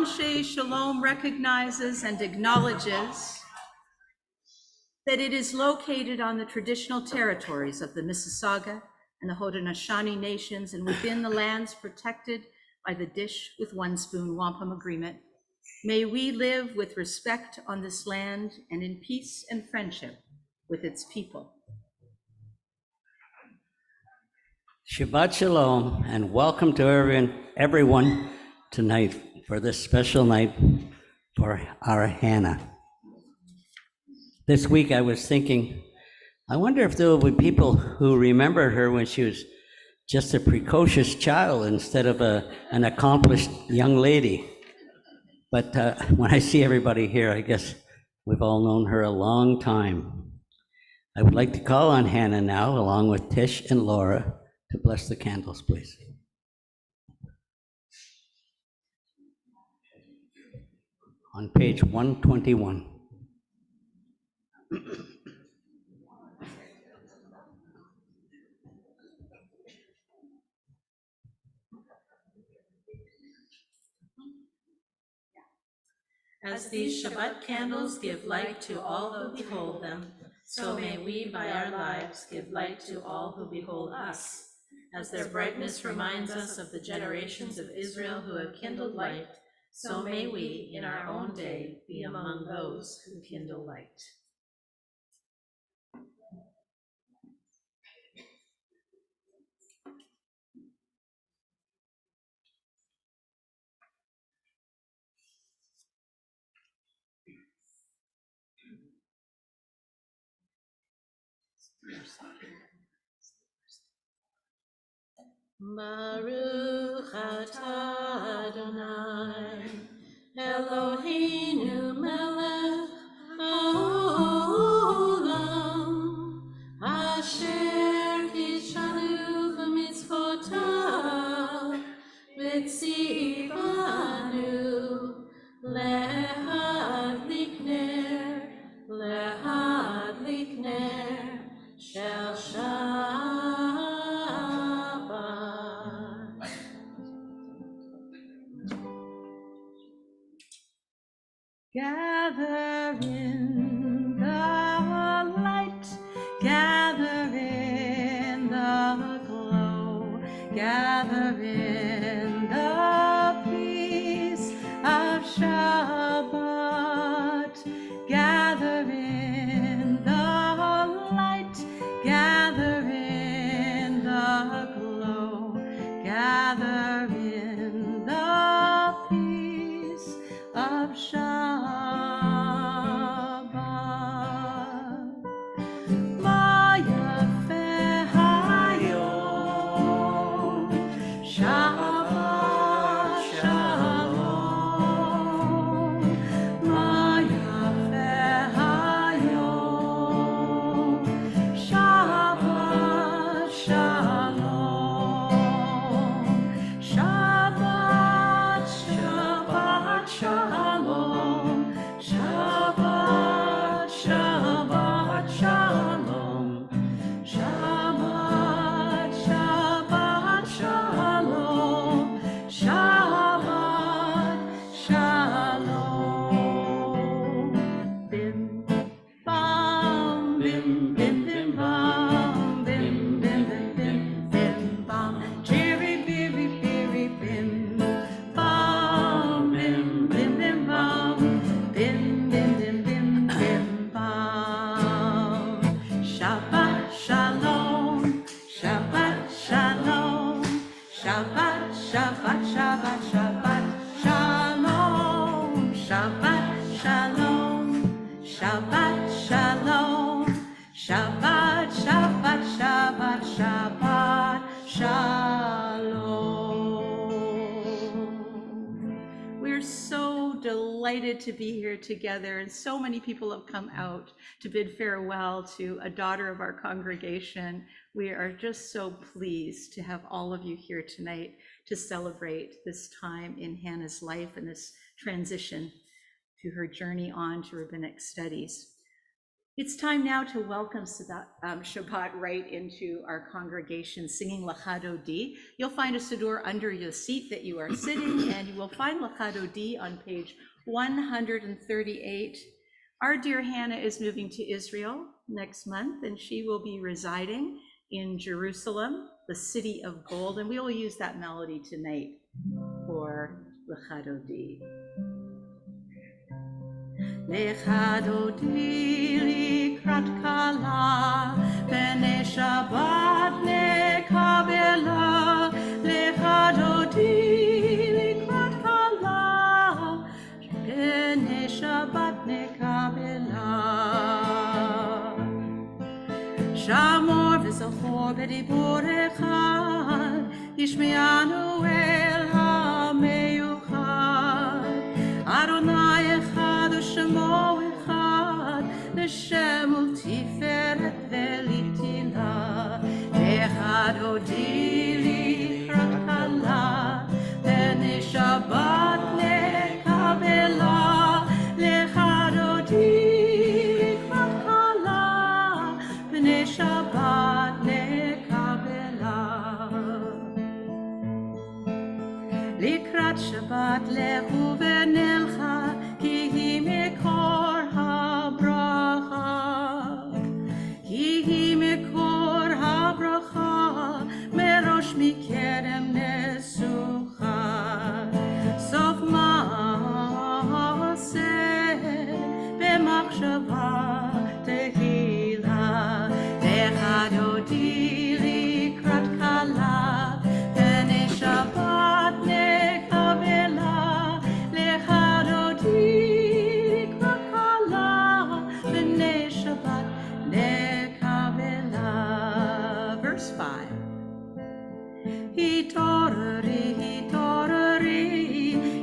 Anshe Shalom recognizes and acknowledges that it is located on the traditional territories of the Mississauga and the Haudenosaunee nations and within the lands protected by the Dish with One Spoon Wampum Agreement. May we live with respect on this land and in peace and friendship with its people. Shabbat Shalom and welcome to everyone tonight for this special night for our Hannah. This week I was thinking, I wonder if there will be people who remember her when she was just a precocious child instead of an accomplished young lady. But when I see everybody here, I guess we've all known her a long time. I would like to call on Hannah now, along with Tish and Laura, to bless the candles, please. On page 121. As these Shabbat candles give light to all who behold them, so may we by our lives give light to all who behold us. As their brightness reminds us of the generations of Israel who have kindled light, so may we in our own day be among those who kindle light. Baruch atah Adonai, Eloheinu melech haolam, asher kishanu b'mitzvotav, v'tzivanu lehadlik ner shel Shabbat. Gather in the light, gather in the glow, gather in the peace of Shabbat. Gather in the light, gather in the glow, gather in the peace of Shabbat. To be here together, and so many people have come out to bid farewell to a daughter of our congregation. We are just so pleased to have all of you here tonight to celebrate this time in Hannah's life and this transition to her journey on to rabbinic studies. It's time now to welcome Shabbat right into our congregation, singing Lachado D. You'll find a siddur under the seat that you are sitting, and you will find Lachado D on page 138. Our dear Hannah is moving to Israel next month, and she will be residing in Jerusalem, the city of gold, and we will use that melody tonight for Lachado D. Lechado di likrat kala, b'nei Shabbat nekabela. Lechado di likrat kala, b'nei Shabbat nekabela. Shamor v'zochor b'dibur echad, yishme'anu el ha'meyuchad. Adonai echad u'shemo echad, l'shem u'tiferet v'litila. Echad hodi likrat kala, b'nei Shabbat nekabela. Lechad hodi likrat kala, b'nei Shabbat nekabela. Likrat Shabbat lehu v'nelcha, ki hi mekor habracha. Ki hi mekor habracha, merosh mikerem nesucha. Sof ma'aseh b'machshava tehila. Echad hodi likrat kala, b'nei Shabbat nekabela. Lechad hodi likrat kala, b'nei Shabbat nekabela. Verse 5. Hitorari, hitorari,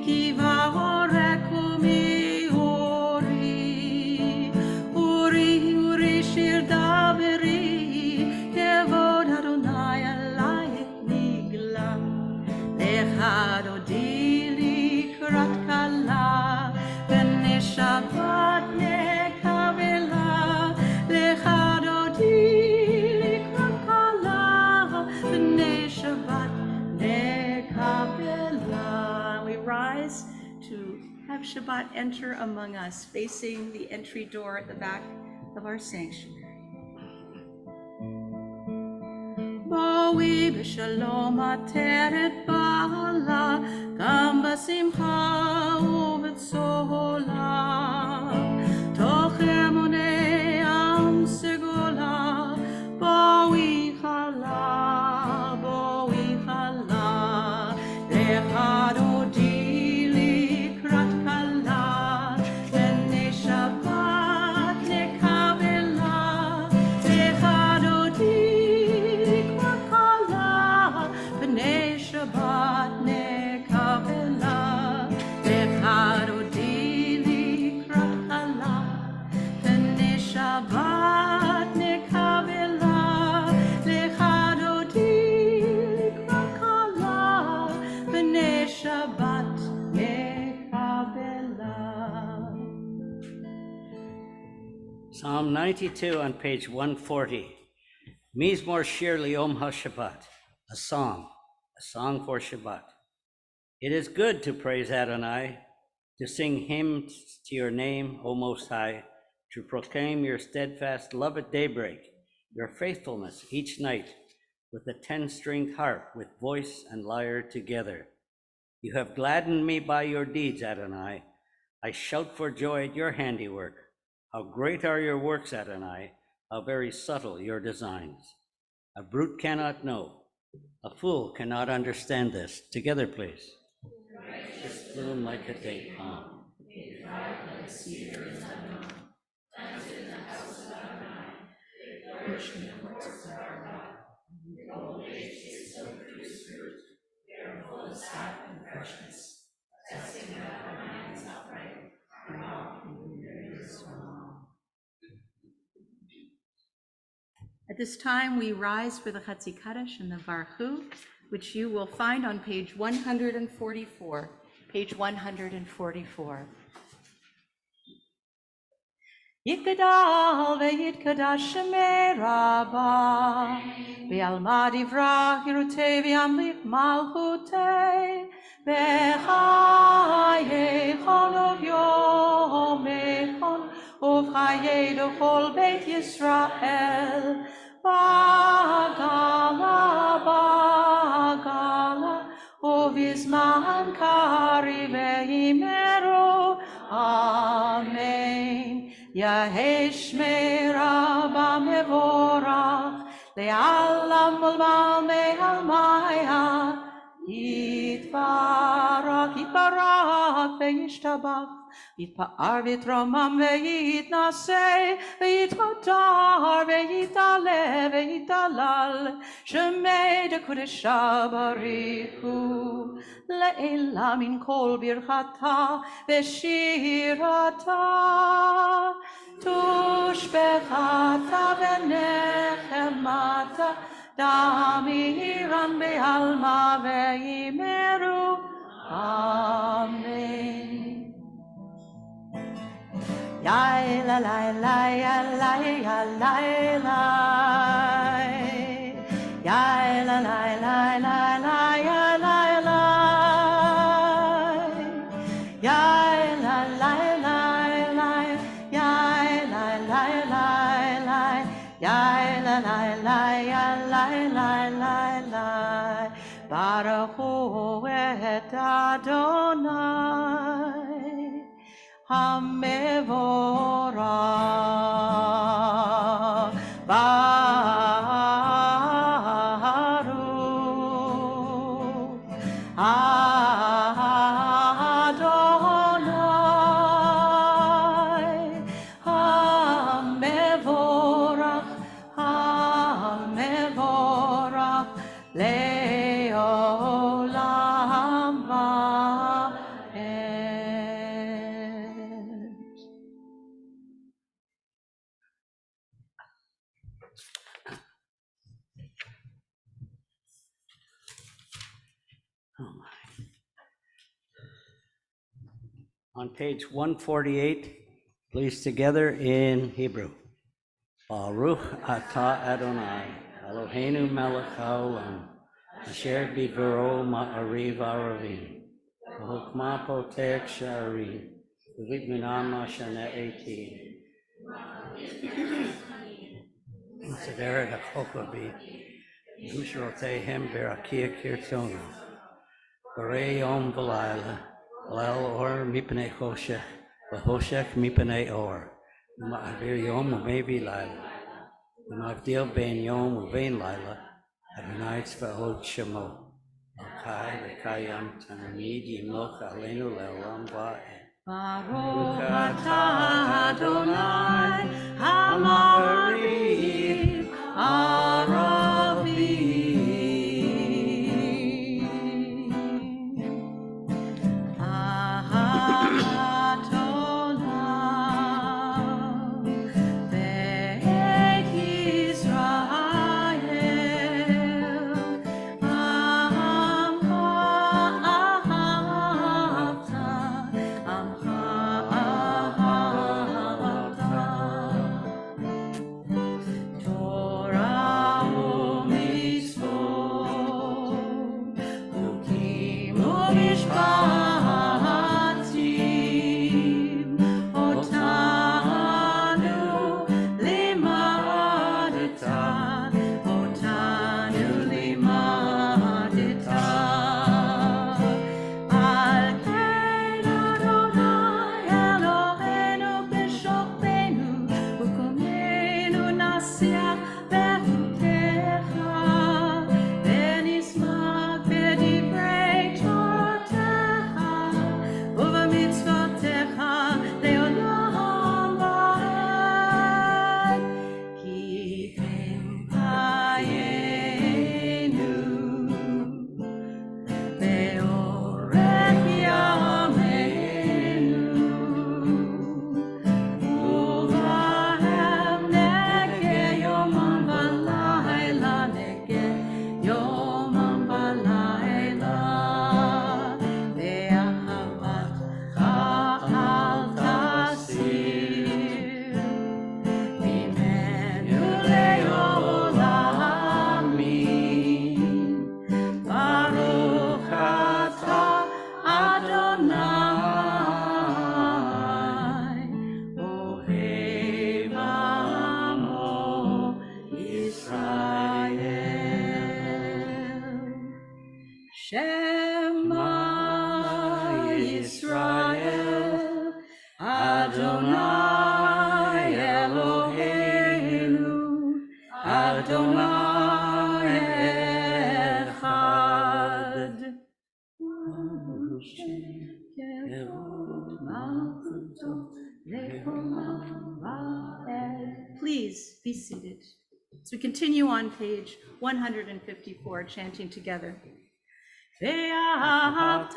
ki va'oreku mi uri. Uri, uri, shir daveri, kevod Adonai alayit nigla. Lechad hodi likrat kala, b'nei Shabbat nekabela. Lechad hodi likrat kala, b'nei Shabbat nekabela. We rise to have Shabbat enter among us, facing the entry door at the back of our sanctuary. Boi b'shalom ateret bala, gam b'simcha u'b'tzola. Toch emunei am segola, boi chala, boi chala. Lechad hodi likrat kala, b'nei Shabbat nekabela. Lechad hodi likrat kala, b'nei Shabbat nekabela. Lechad hodi likrat kala, b'nei Shabbat nekabela. Lechad hodi likrat kala, b'nei Shabbat nekabela. Psalm 92 on page 140. Mizmor Shir Liom HaShabbat, a song for Shabbat. It is good to praise Adonai, to sing hymns to your name, O Most High, to proclaim your steadfast love at daybreak, your faithfulness each night, with a 10-stringed harp, with voice and lyre together. You have gladdened me by your deeds, Adonai. I shout for joy at your handiwork. How great are your works, Adonai, how very subtle your designs. A brute cannot know, a fool cannot understand this. Together, please. Just bloom like a date palm. At this time, we rise for the Chatzi Kaddish and the Baruch, which you will find on page 144. Page 144. יגדל ויתקדש שמי רבה, ועלמא דברה חירותי וימליך מלכותי, בחיי כל יומכם ובחיי כל בית ישראל, בגלה ובזמן קריב וימרו, אמן. יהי שמי רבה מבורך, לעלם ולעלמי עלמיה, יתברך, יתברך וישתבח, יתפאר ויתרומם ויתנשא, ויתהדר ויתעלה ויתהלל, שמי דקדושה בריחו, לעילה מן כל ברכתה ושירתה, תושבחתה ונחמתה, דמירן בעלמא ויאמרו, אמן. Yai la la la ya la ya la la, yai la la la la la ya la la, yai la la la la, yai la la la la, yai la la la ya la la la la. Baruch et Adonai Hamevorah, Baruch Adonai Hamevorah, Hamevorah Leolam Va'ed. On page 148, please together in Hebrew. Baruch atah Adonai, Eloheinu melech haolam, asher bidvaro ma'ariv aravim, v'chokma potech sha'arim, v'vitminan ma'shana etim. V'sederet ha'chokavi, v'mishrotehem berakia kirtonu, v'rei yom v'layla, v'lel or mipnei choshech, v'choshech mipnei or, v'ma'avir yom u'mevi layla, v'mavdil ben yom u'ben layla, Adonai tzvaot shemo, Elkai v'kayam tamid yimloch aleinu le'olam va'ed. Baruch atah Adonai Hamariv Aravim. Ahavat olam Beit Yisrael, Amcha ahavta, Amcha ahavta. Adonai Eloheinu, Adonai Echad. Please be seated. As we continue on page 154, chanting together. ואהבת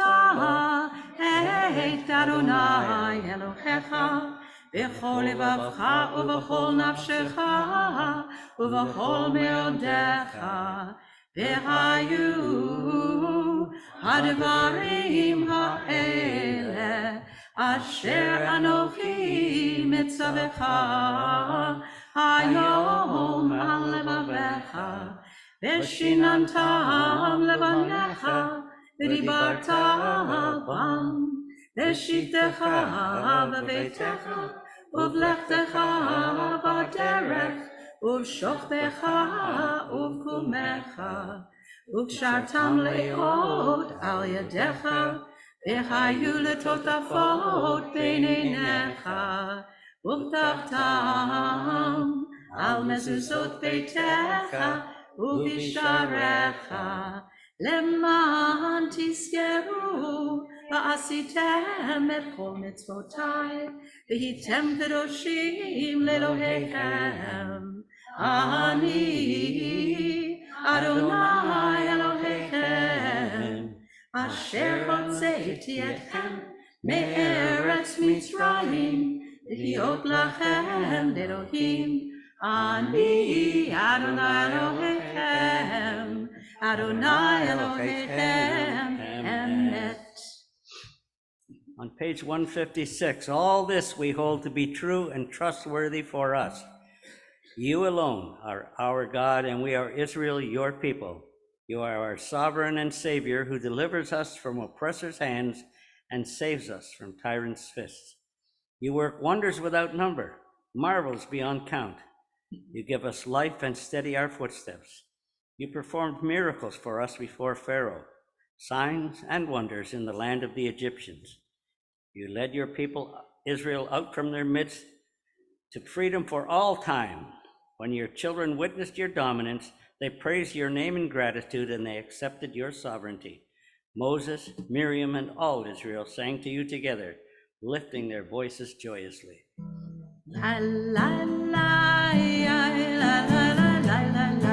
את אדוני אלוהיך בכל לבבך ובכל נפשך ובכל מאודיך, והיו הדברים האלה אשר אנוכי מצווך היום על לבביך, ושיננתם לבניך, ודיברת בם, בשבתך בביתך, ובלכתך בדרך, ובשוכבך ובקומך, וקשרתם לאות על ידיך, והיו לטוטפות בין עיניך, וכתבתם על מזוזות ביתך, ובשעריך, למען תזכרו ועשיתם את כל מצוותיי, והייתם קדושים לאלוהיכם. אני אדוני אלוהיכם, אשר הוצאתי אתכם מארץ מצרים, להיות לכם לאלוהים. אני אדוני אלוהיכם, Adonai Elohechem emet. On page 156, all this we hold to be true and trustworthy for us. You alone are our God, and we are Israel, your people. You are our sovereign and Savior, who delivers us from oppressors' hands and saves us from tyrants' fists. You work wonders without number, marvels beyond count. You give us life and steady our footsteps. You performed miracles for us before Pharaoh, signs and wonders in the land of the Egyptians. You led your people Israel out from their midst to freedom for all time. When your children witnessed your dominance, they praised your name in gratitude, and they accepted your sovereignty. Moses, Miriam, and all Israel sang to you together, lifting their voices joyously. La la la, la la la la la la.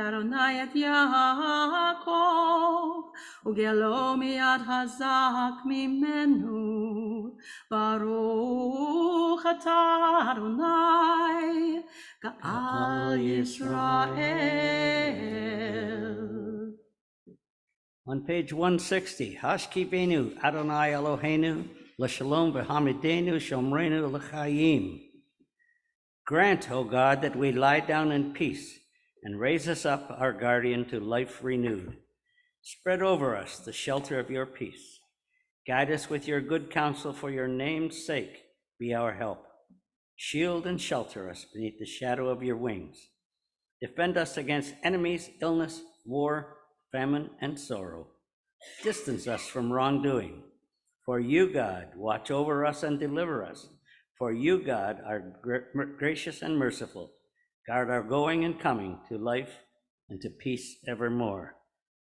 Adonai et Yaakov, ugelo miad hazak mimenu, Baruch atah Adonai, Ga'al Yisrael. On page 160, Hashkivenu Adonai Eloheinu, L'shalom v'hamidenu shomrenu l'chayim. Grant, O God, that we lie down in peace, and raise us up, our guardian, to life renewed. Spread over us the shelter of your peace. Guide us with your good counsel for your name's sake. Be our help. Shield and shelter us beneath the shadow of your wings. Defend us against enemies, illness, war, famine, and sorrow. Distance us from wrongdoing. For you, God, watch over us and deliver us. For you, God, are gracious and merciful. Guard our going and coming to life and to peace evermore.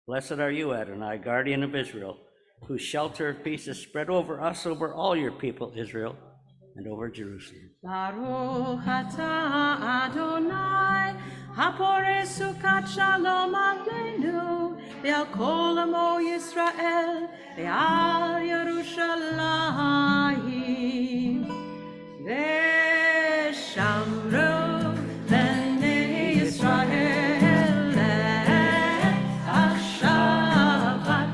Blessed are you, Adonai, guardian of Israel, whose shelter of peace is spread over us, over all your people, Israel, and over Jerusalem. Baruch atah Adonai, hapore sukat shalom aleinu, ve'al kol amo Yisrael, ve'al Yerushalayim. Ve'shamru b'nei Yisrael et ha-Shabbat,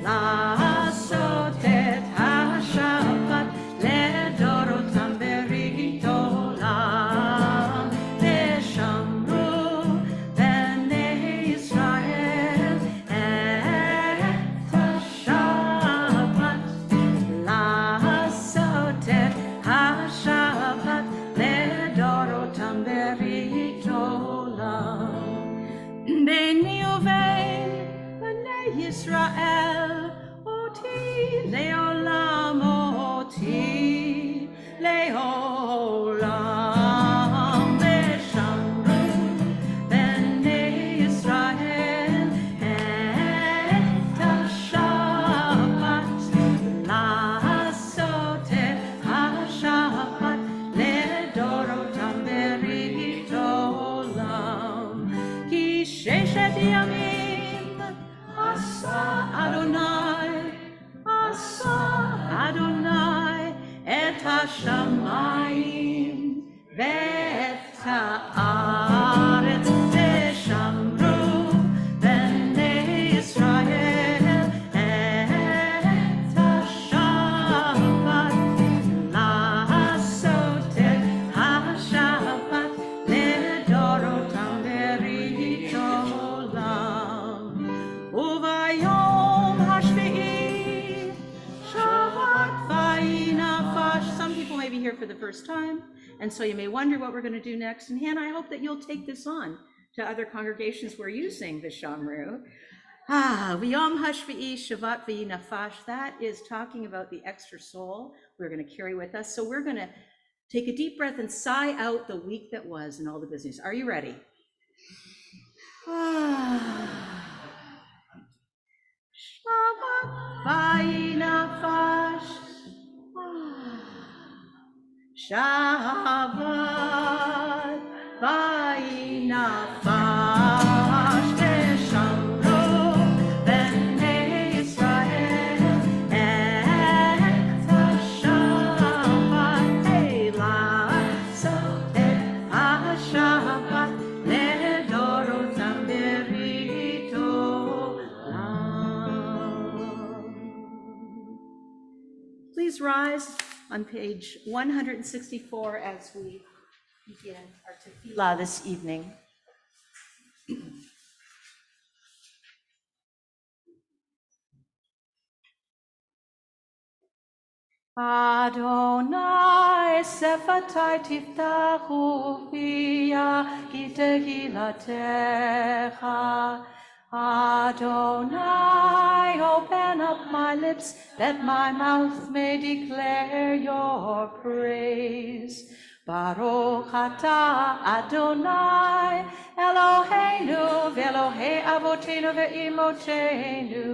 la'asot et ha-Shabbat לדורותם ברית עולם. ושמרו בני ישראל את השבת, לעשות את השבת לדורותם ברית עולם. ביני ובין בני ישראל אותי לעולם, אותי לעולם. ושמרו בני ישראל את השבת, לעשות את השבת לדורותם ברית עולם. כי ששת ימים עשה אדוני, עשה אדוני את השמיים ואת הארץ. ושמרו בני ישראל את השבת, לעשות את השבת לדורותם ברית עולם. וביום השביעי שבת וינפש. Some people may be here for the first time, and so you may wonder what we're going to do next. And Hannah, I hope that you'll take this on to other congregations where you sing the Shamru. V'yom hashvi'i shavat v'yinafash. That is talking about the extra soul we're going to carry with us. So we're going to take a deep breath and sigh out the week that was and all the business. Are you ready? Shavat v'yinafash. Shabbat v'yinafash. V'shamru b'nei Yisrael et ha-Shabbat, לעשות את השבת לדורותם ברית עולם. Please rise on page 164 as we begin our tefillah this evening. Adonai sefatai tiftachu fia ki tehilatecha. Adonai, open up my lips, that my mouth may declare your praise. Baruch atah Adonai, Eloheinu, ve'Elohei avotenu ve'imotenu,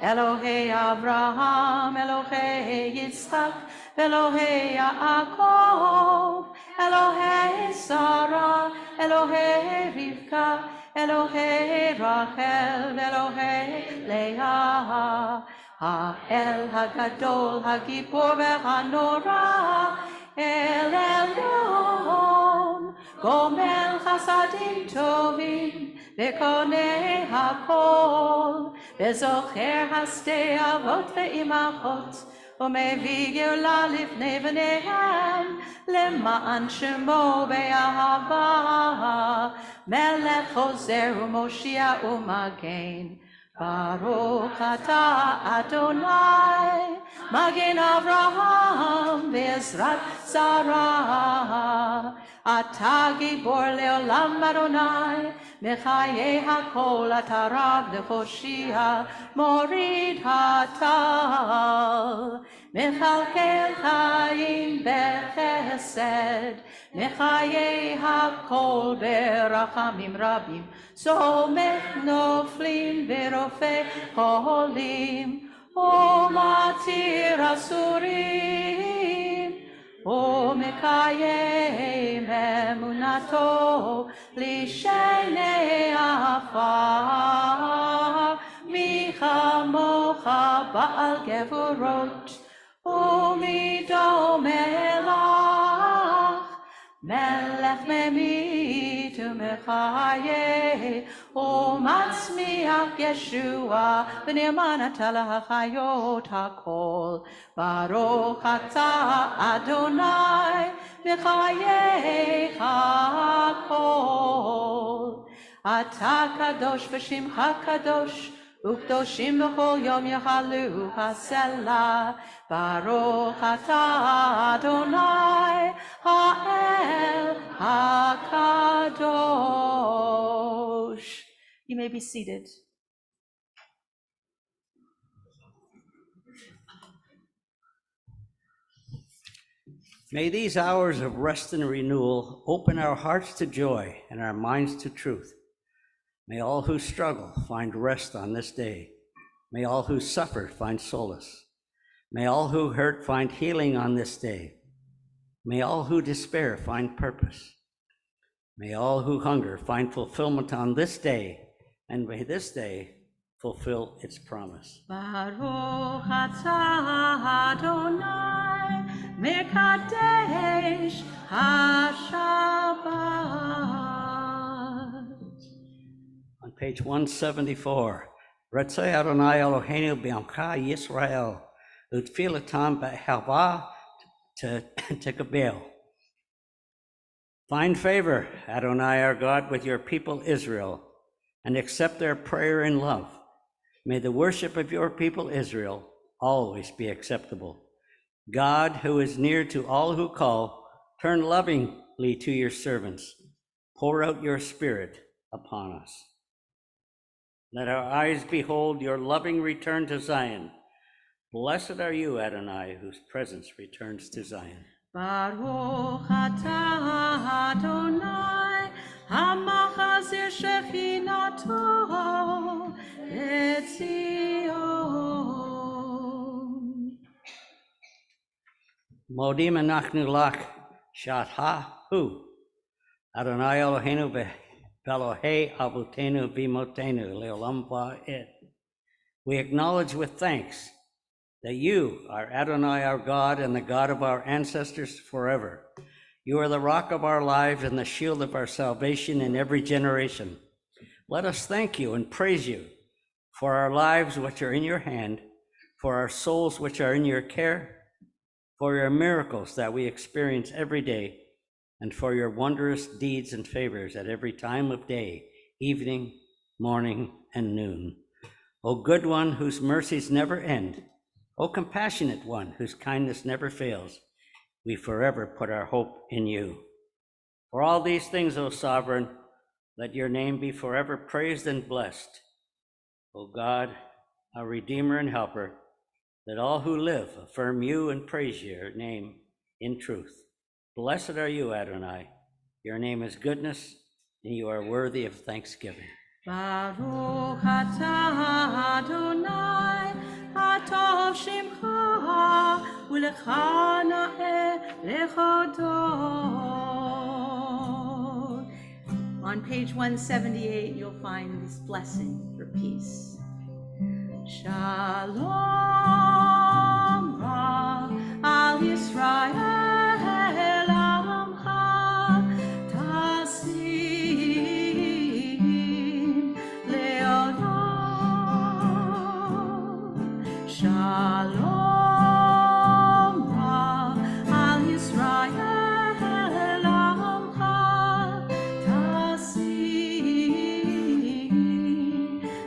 Elohei Avraham, Elohei Yitzchak, ve'Elohei Yaakov, Elohei Sarah, Elohei Rivka, Elohei Rachel, Elohei Leah, Ha'el Hagadol, Hagibor ve'Hanora, El Elyon, Gomel Chasadim Tovim, Ve'konei Hakol, Ve'zocher Hastei Avot ve'imachot, U'mevii Geula lifnei bneihem, Lema'an Shemo be'ahava, Melech Chozer u'Moshiach u'Magen, Baruch atah Adonai, Magen Avraham Bezrat Sarah. Atah Gibor Leolam Adonai, Mechayei HaKol atah Rav Lechoshia, Morid Hatal. Mechalkel Chaim Bechesed, Mechayei HaKol Berachamim Rabim, Somech Noflim Verofei Cholim, O Matir Asurim, O Mekayem Emunato, Lishenei Afar, Michamocha Baal Gevurot, O Mido Melach, Melech Memit Umechaye, O Matzmiach Yeshua, B'nirman Atala HaChayot HaKol, Baruch atah Adonai, Mechaye HaKol. Atah Kadosh v'Shimcha Kadosh, Ukdoshim b'chol yom yachalu hasela. Baruch atah Adonai ha'el hakadosh. You may be seated. May these hours of rest and renewal open our hearts to joy and our minds to truth. May all who struggle find rest on this day. May all who suffer find solace. May all who hurt find healing on this day. May all who despair find purpose. May all who hunger find fulfillment on this day, and may this day fulfill its promise. Baruch atah Adonai mekadesh haShabbat. On page 174, Ratzai Adonai Eloheinu b'amcha Yisrael, utfilatam b'helva tekabel. Find favor, Adonai our God, with your people Israel, and accept their prayer in love. May the worship of your people Israel always be acceptable. God, who is near to all who call, turn lovingly to your servants. Pour out your Spirit upon us. Let our eyes behold your loving return to Zion. Blessed are you, Adonai, whose presence returns to Zion. Baruch atah Adonai hamachazir shechinato etzion. Modim anachnu lach shatha hu. Adonai Eloheinu ve'Elohei avotenu v'imotenu leolam va'ed. We acknowledge with thanks that you are Adonai our God and the God of our ancestors forever. You are the rock of our lives and the shield of our salvation in every generation. Let us thank you and praise you for our lives which are in your hand, for our souls which are in your care, for your miracles that we experience every day, and for your wondrous deeds and favors at every time of day, evening, morning, and noon. O good one whose mercies never end, O compassionate one whose kindness never fails, we forever put our hope in you. For all these things, O sovereign, let your name be forever praised and blessed. O God, our Redeemer and Helper, let all who live affirm you and praise your name in truth. Blessed are you, Adonai. Your name is goodness, and you are worthy of thanksgiving. Baruch atah Adonai atov shimcha u'lecha na'eh lechodot. On page 178, you'll find this blessing for peace. Shalom Ra al Yisrael amcha tasim le'odom. Shalom Ra al Yisrael amcha tasim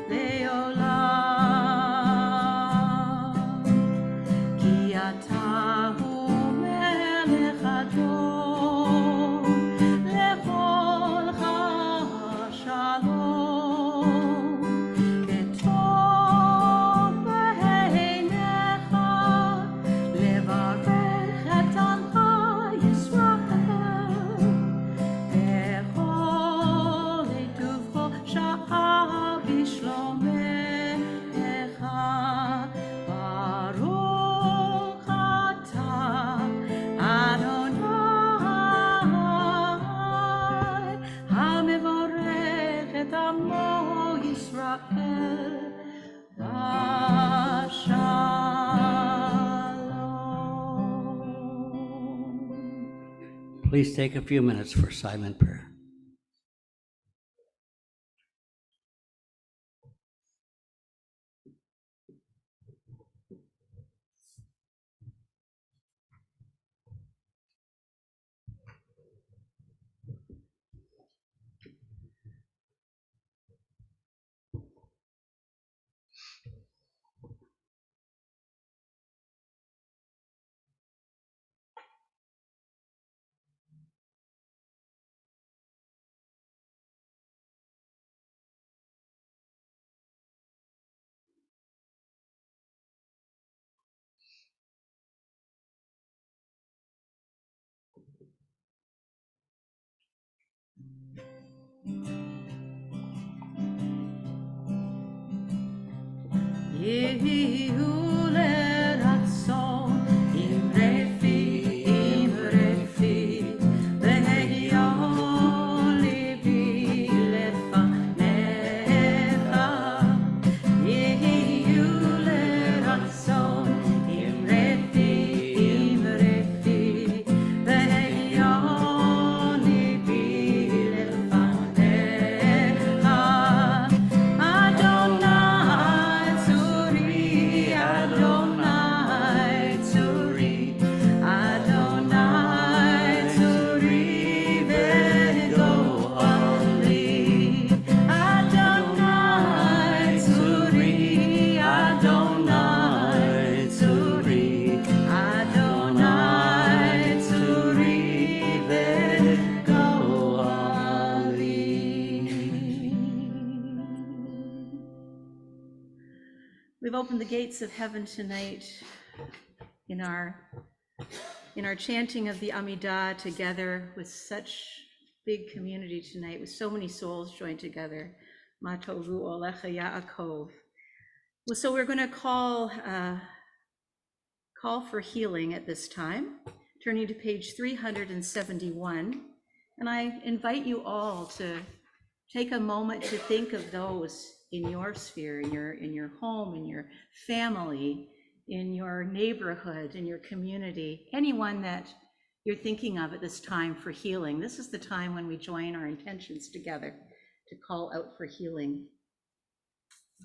le'olam. please take a few minutes for silent prayer. We've opened the gates of heaven tonight in our chanting of the Amidah together with such big community tonight, with so many souls joined together. Ma tovu olecha Yaakov. Well, so we're going to call for healing at this time, turning to page 371. And I invite you all to take a moment to think of those in your sphere, in your home, in your family, in your neighborhood, in your community, anyone that you're thinking of at this time for healing. This is the time when we join our intentions together to call out for healing.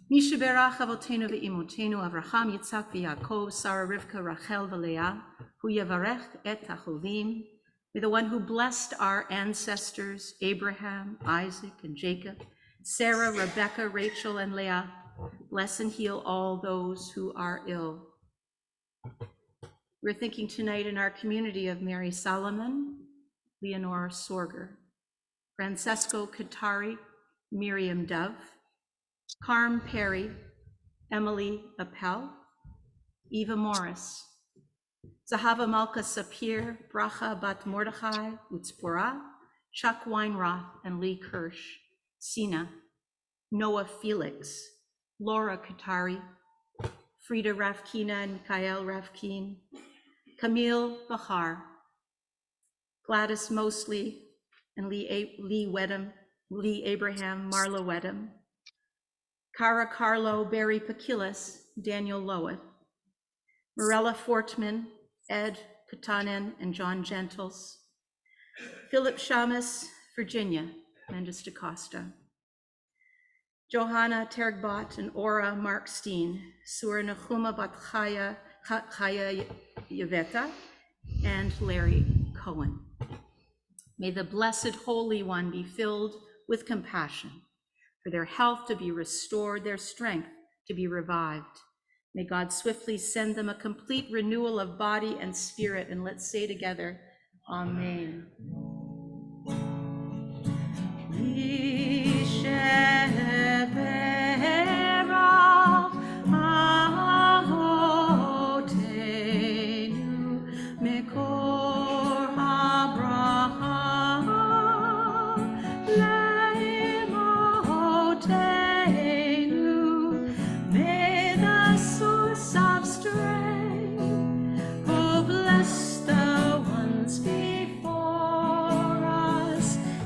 Misha berach avotenu ve'imotenu Avraham, Yitzhak ve'Yaakov, Sarah, Rivka, Rachel, ve'Leah, hu yavarech et hachovim. May the one who blessed our ancestors, Abraham, Isaac, and Jacob, Sarah, Rebecca, Rachel, and Leah, bless and heal all those who are ill. We're thinking tonight in our community of Mary Solomon, Leonore Sorger, Francesco Katari, Miriam Dove, Carm Perry, Emily Appel, Eva Morris, Zahava Malka Sapir, Bracha Bat Mordechai, Utzpora, Chuck Weinroth, and Lee Kirsch, Sina, Noah Felix, Laura Katari, Frida Ravkina and Mikhail Ravkin, Camille Bahar, Gladys Mosley and Lee Abraham, Marla Wedham, Cara Carlo, Barry Pakilis, Daniel Lowett, Morella Fortman, Ed Katanen and John Gentles, Philip Shamus, Virginia, Mendes DaCosta, Johanna Tergbot and Ora Markstein, Sur Nechuma Bat Chaya Yaveta, and Larry Cohen. May the Blessed Holy One be filled with compassion, for their health to be restored, their strength to be revived. May God swiftly send them a complete renewal of body and spirit. And let's say together, Amen.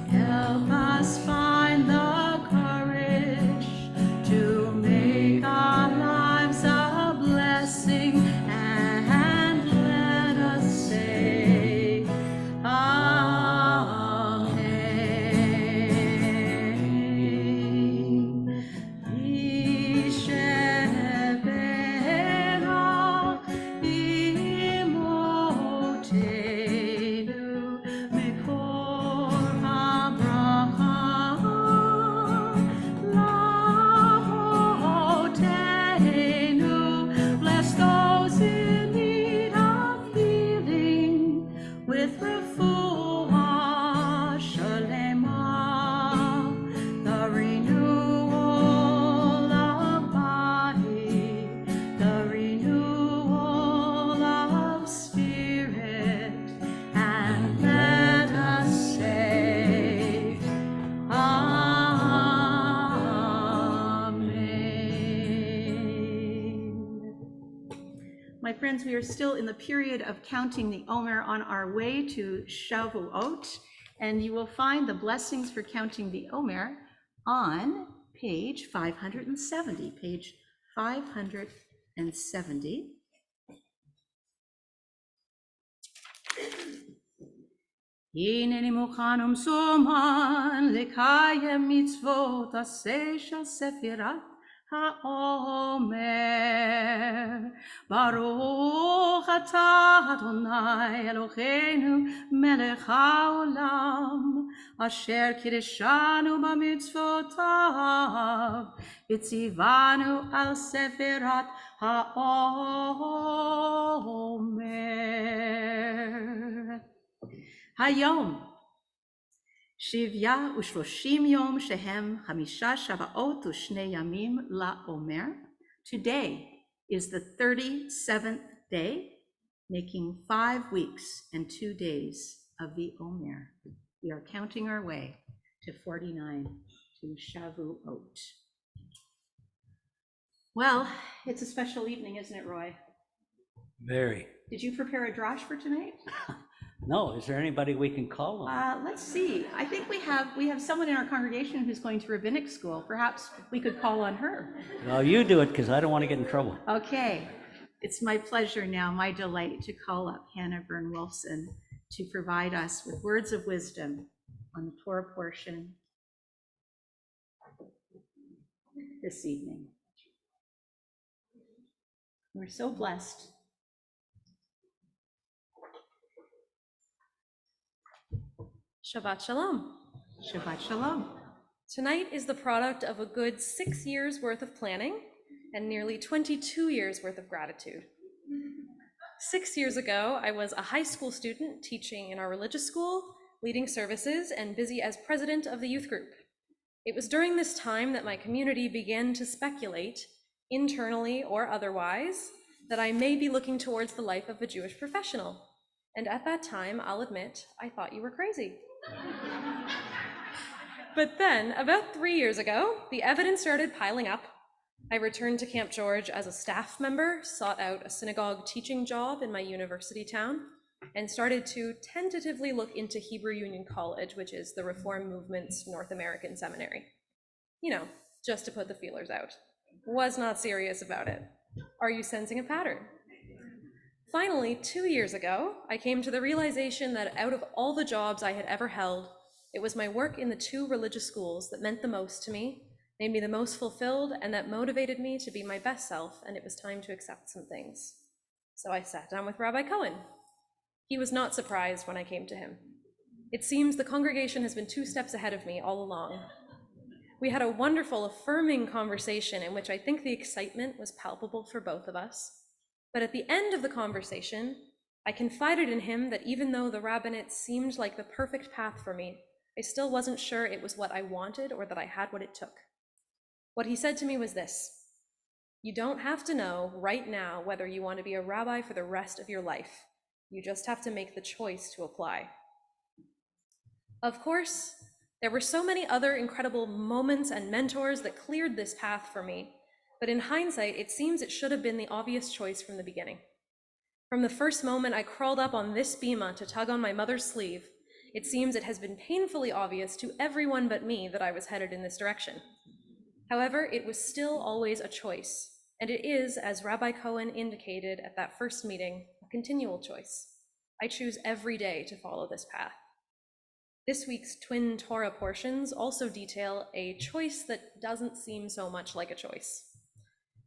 Help us find the courage refuah shalema, the renewal of body, the renewal of spirit, and let us say, Amen. My friends, we are still in the period of counting the Omer on our way to Shavuot, and you will find the blessings for counting the Omer on page 570, page 570. הנני מוכן ומסומן לקיים מצוות עשה של ספירת העומר. ברוך אתה אדוני אלוהינו מלך העולם, אשר קידשנו במצוותיו וציוונו על ספירת העומר. היום 37 יום שהם 5 שבועות ו2 ימים לעומר. Today is the 37th day, making 5 weeks and 2 days of the Omer. We are counting our way to 49, to Shavuot. Well, it's a special evening, isn't it, Roy? Very. Did you prepare a drash for tonight? No, is there anybody we can call on? Let's see. I think we have someone in our congregation who's going to rabbinic school. Perhaps we could call on her. Well, you do it because I don't want to get in trouble. Okay. It's my pleasure now, my delight, to call up Hannah Byrne-Wilson to provide us with words of wisdom on the Torah portion this evening. We're so blessed. Shabbat Shalom. Shabbat Shalom. Tonight is the product of a good 6 years worth of planning and nearly 22 years worth of gratitude. 6 years ago, I was a high school student teaching in our religious school, leading services, and busy as president of the youth group. It was during this time that my community began to speculate, internally or otherwise, that I may be looking towards the life of a Jewish professional. And at that time, I'll admit, I thought you were crazy. But then, about 3 years ago, the evidence started piling up. I returned to Camp George as a staff member, sought out a synagogue teaching job in my university town, and started to tentatively look into Hebrew Union College, which is the Reform Movement's North American seminary. You know, just to put the feelers out. Was not serious about it. Are you sensing a pattern? Finally, 2 years ago, I came to the realization that out of all the jobs I had ever held, it was my work in the 2 religious schools that meant the most to me, made me the most fulfilled, and that motivated me to be my best self, and it was time to accept some things. So I sat down with Rabbi Cohen. He was not surprised when I came to him. It seems the congregation has been 2 steps ahead of me all along. We had a wonderful, affirming conversation in which I think the excitement was palpable for both of us. But at the end of the conversation, I confided in him that even though the rabbinate seemed like the perfect path for me, I still wasn't sure it was what I wanted or that I had what it took. What he said to me was this: you don't have to know right now whether you want to be a rabbi for the rest of your life. You just have to make the choice to apply. Of course, there were so many other incredible moments and mentors that cleared this path for me, but in hindsight, it seems it should have been the obvious choice from the beginning. From the first moment I crawled up on this bima to tug on my mother's sleeve, it seems it has been painfully obvious to everyone but me that I was headed in this direction. However, it was still always a choice, and it is, as Rabbi Cohen indicated at that first meeting, a continual choice. I choose every day to follow this path. This week's twin Torah portions also detail a choice that doesn't seem so much like a choice.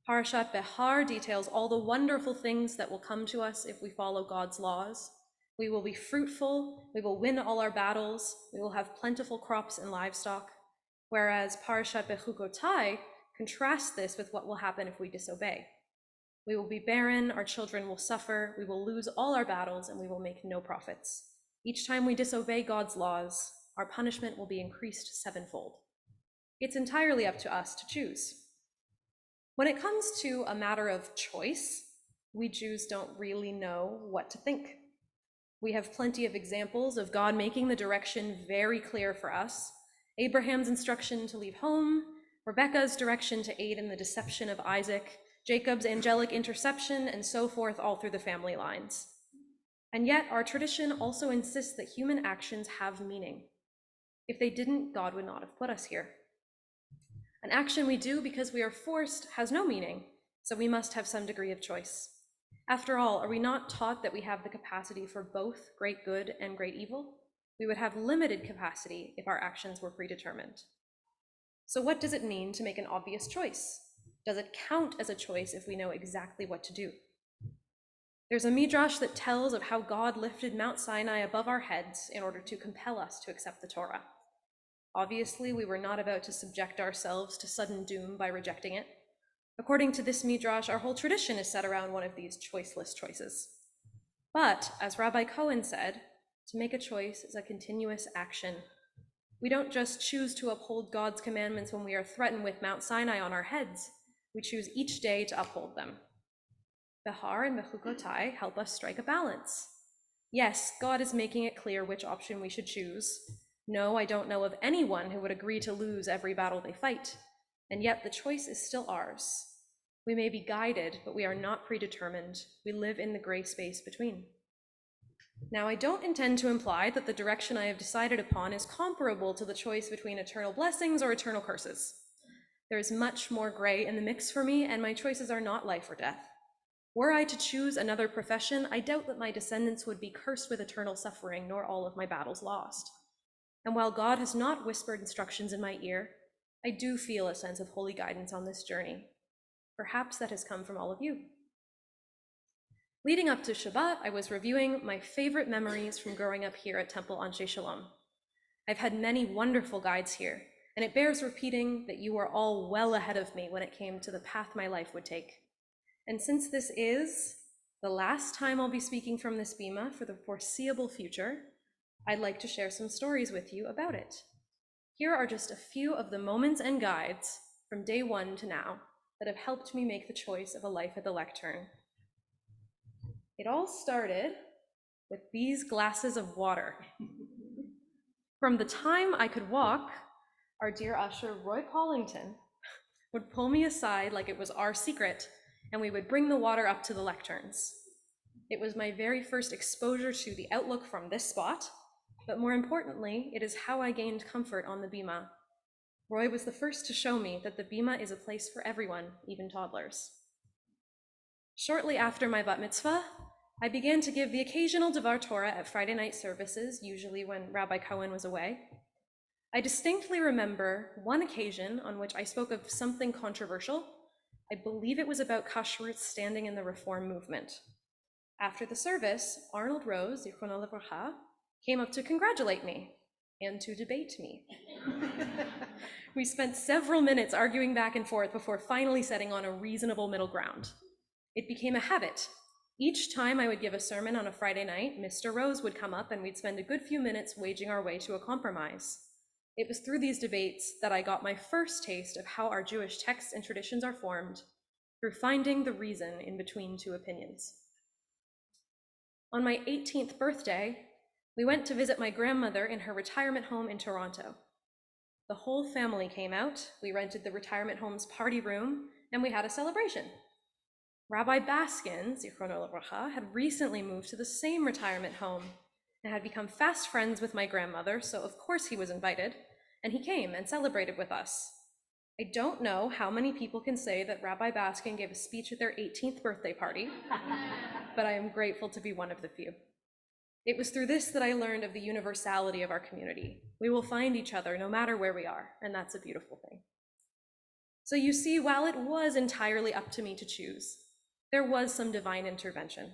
Parashat Behar details all the wonderful things that will come to us if we follow God's laws. We will be fruitful, we will win all our battles, we will have plentiful crops and livestock, whereas Parashat Bechukotai contrasts this with what will happen if we disobey. We will be barren, our children will suffer, we will lose all our battles, and we will make no profits. Each time we disobey God's laws, our punishment will be increased sevenfold. It's entirely up to us to choose. When it comes to a matter of choice, we Jews don't really know what to think. We have plenty of examples of God making the direction very clear for us. Abraham's instruction to leave home, Rebekah's direction to aid in the deception of Isaac, Jacob's angelic interception, and so forth all through the family lines. And yet our tradition also insists that human actions have meaning. If they didn't, God would not have put us here. An action we do because we are forced has no meaning, so we must have some degree of choice. After all, are we not taught that we have the capacity for both great good and great evil? We would have limited capacity if our actions were predetermined. So what does it mean to make an obvious choice? Does it count as a choice if we know exactly what to do? There's a midrash that tells of how God lifted Mount Sinai above our heads in order to compel us to accept the Torah. Obviously, we were not about to subject ourselves to sudden doom by rejecting it. According to this midrash, our whole tradition is set around one of these choiceless choices. But, as Rabbi Cohen said, to make a choice is a continuous action. We don't just choose to uphold God's commandments when we are threatened with Mount Sinai on our heads. We choose each day to uphold them. Behar and Bechukotai help us strike a balance. Yes, God is making it clear which option we should choose. No, I don't know of anyone who would agree to lose every battle they fight. And yet the choice is still ours. We may be guided, but we are not predetermined. We live in the gray space between. Now, I don't intend to imply that the direction I have decided upon is comparable to the choice between eternal blessings or eternal curses. There is much more gray in the mix for me, and my choices are not life or death. Were I to choose another profession, I doubt that my descendants would be cursed with eternal suffering, nor all of my battles lost. And while God has not whispered instructions in my ear, I do feel a sense of holy guidance on this journey. Perhaps that has come from all of you. Leading up to Shabbat, I was reviewing my favorite memories from growing up here at Temple Anshe Shalom. I've had many wonderful guides here, and it bears repeating that you are all well ahead of me when it came to the path my life would take. And since this is the last time I'll be speaking from this bima for the foreseeable future, I'd like to share some stories with you about it. Here are just a few of the moments and guides from day one to now that have helped me make the choice of a life at the lectern. It all started with these glasses of water. From the time I could walk, our dear usher, Roy Pollington, would pull me aside like it was our secret, and we would bring the water up to the lecterns. It was my very first exposure to the outlook from this spot, but more importantly, it is how I gained comfort on the bima. Roy was the first to show me that the bima is a place for everyone, even toddlers. Shortly after my bat mitzvah, I began to give the occasional Devar Torah at Friday night services, usually when Rabbi Cohen was away. I distinctly remember one occasion on which I spoke of something controversial. I believe it was about kashrut standing in the Reform movement. After the service, Arnold Rose, Zichrono Livracha, came up to congratulate me and to debate me. We spent several minutes arguing back and forth before finally settling on a reasonable middle ground. It became a habit. Each time I would give a sermon on a Friday night, Mr. Rose would come up and we'd spend a good few minutes waging our way to a compromise. It was through these debates that I got my first taste of how our Jewish texts and traditions are formed, through finding the reason in between two opinions. On my 18th birthday, we went to visit my grandmother in her retirement home in Toronto. The whole family came out, we rented the retirement home's party room, and we had a celebration. Rabbi Baskin, Zichrono Livracha, had recently moved to the same retirement home and had become fast friends with my grandmother, so of course he was invited, and he came and celebrated with us. I don't know how many people can say that Rabbi Baskin gave a speech at their 18th birthday party, but I am grateful to be one of the few. It was through this that I learned of the universality of our community. We will find each other no matter where we are, and that's a beautiful thing. So you see, while it was entirely up to me to choose, there was some divine intervention.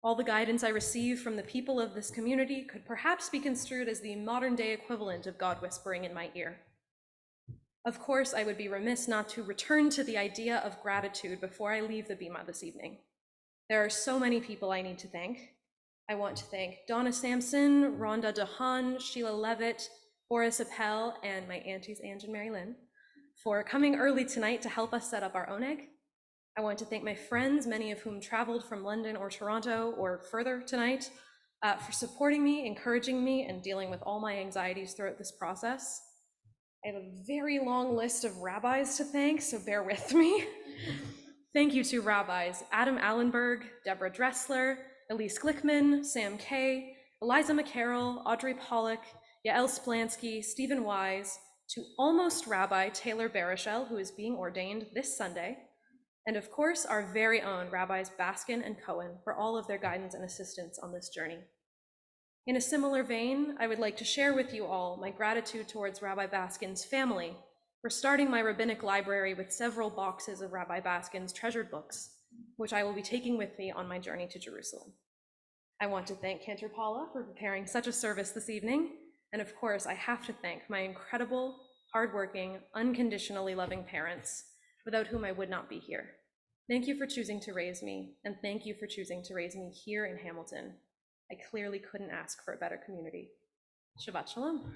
All the guidance I received from the people of this community could perhaps be construed as the modern-day equivalent of God whispering in my ear. Of course, I would be remiss not to return to the idea of gratitude before I leave the bima this evening. There are so many people I need to thank. I want to thank Donna Sampson, Rhonda DeHaan, Sheila Levitt, Boris Appel, and my aunties Ange and Mary Lynn for coming early tonight to help us set up our own egg. I want to thank my friends, many of whom traveled from London or Toronto or further tonight, for supporting me, encouraging me, and dealing with all my anxieties throughout this process. I have a very long list of rabbis to thank, so bear with me. Thank you to rabbis Adam Allenberg, Deborah Dressler, Elise Glickman, Sam Kay, Eliza McCarroll, Audrey Pollock, Yael Splansky, Stephen Wise, to almost Rabbi Taylor Baruchel, who is being ordained this Sunday, and of course, our very own Rabbis Baskin and Cohen for all of their guidance and assistance on this journey. In a similar vein, I would like to share with you all my gratitude towards Rabbi Baskin's family for starting my rabbinic library with several boxes of Rabbi Baskin's treasured books, which I will be taking with me on my journey to Jerusalem. I want to thank Cantor Paula for preparing such a service this evening, and of course, I have to thank my incredible, hardworking, unconditionally loving parents, without whom I would not be here. Thank you for choosing to raise me, and thank you for choosing to raise me here in Hamilton. I clearly couldn't ask for a better community. Shabbat Shalom.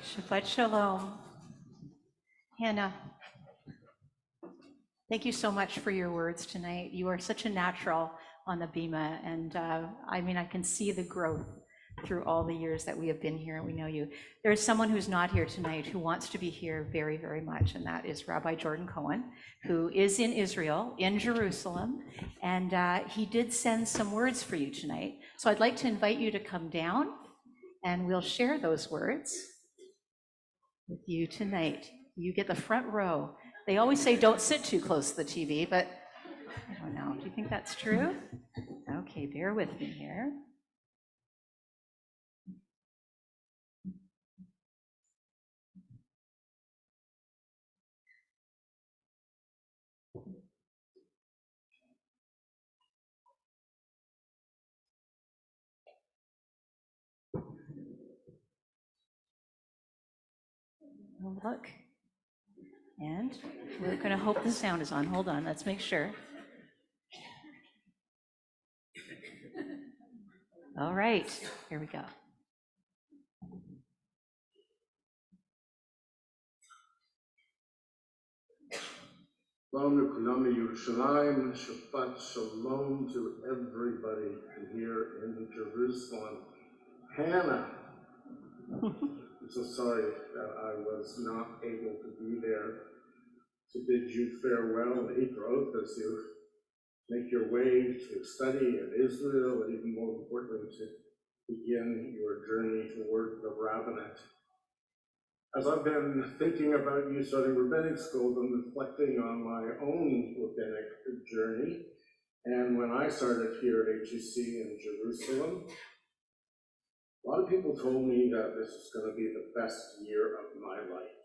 Shabbat Shalom. Hannah, thank you so much for your words tonight. You are such a natural on the Bima, and I can see the growth through all the years that we have been here and we know you. There is someone who's not here tonight who wants to be here very, very much, and that is Rabbi Jordan Cohen, who is in Israel, in Jerusalem, and he did send some words for you tonight. So I'd like to invite you to come down, and we'll share those words with you tonight. You get the front row. They always say don't sit too close to the TV, but I don't know. Do you think that's true? Okay, bear with me here. Oh, look. And we're going to hope the sound is on. Hold on, let's make sure. All right, here we go. Shalom לכולם מירושלים, Shabbat Shalom to everybody here in Jerusalem. Hannah, I'm so sorry that I was not able to be there to bid you farewell and April as you make your way to study in Israel, and even more importantly, to begin your journey toward the rabbinate. As I've been thinking about you starting rabbinic school, I've been reflecting on my own rabbinic journey. And when I started here at HEC in Jerusalem, a lot of people told me that this is going to be the best year of my life.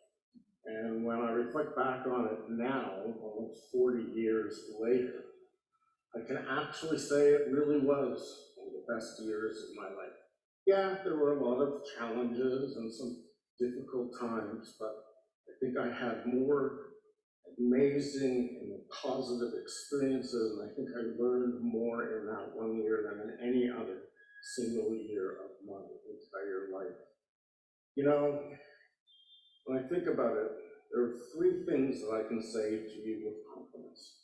And when I reflect back on it now, almost 40 years later, I can actually say it really was one of the best years of my life. Yeah, there were a lot of challenges and some difficult times, but I think I had more amazing and positive experiences, and I think I learned more in that one year than in any other single year of my entire life. You know, when I think about it, there are three things that I can say to you with confidence.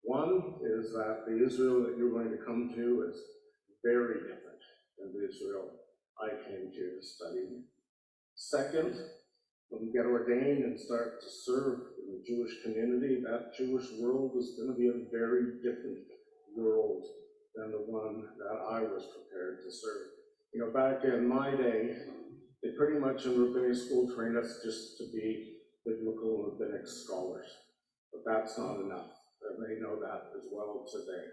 One is that the Israel that you're going to come to is very different than the Israel I came to study. Second, when you get ordained and start to serve in the Jewish community, that Jewish world is going to be a very different world than the one that I was prepared to serve. You know, back in my day, they pretty much in rabbinic school trained us just to be biblical and rabbinic scholars, but that's not enough, and they know that as well today.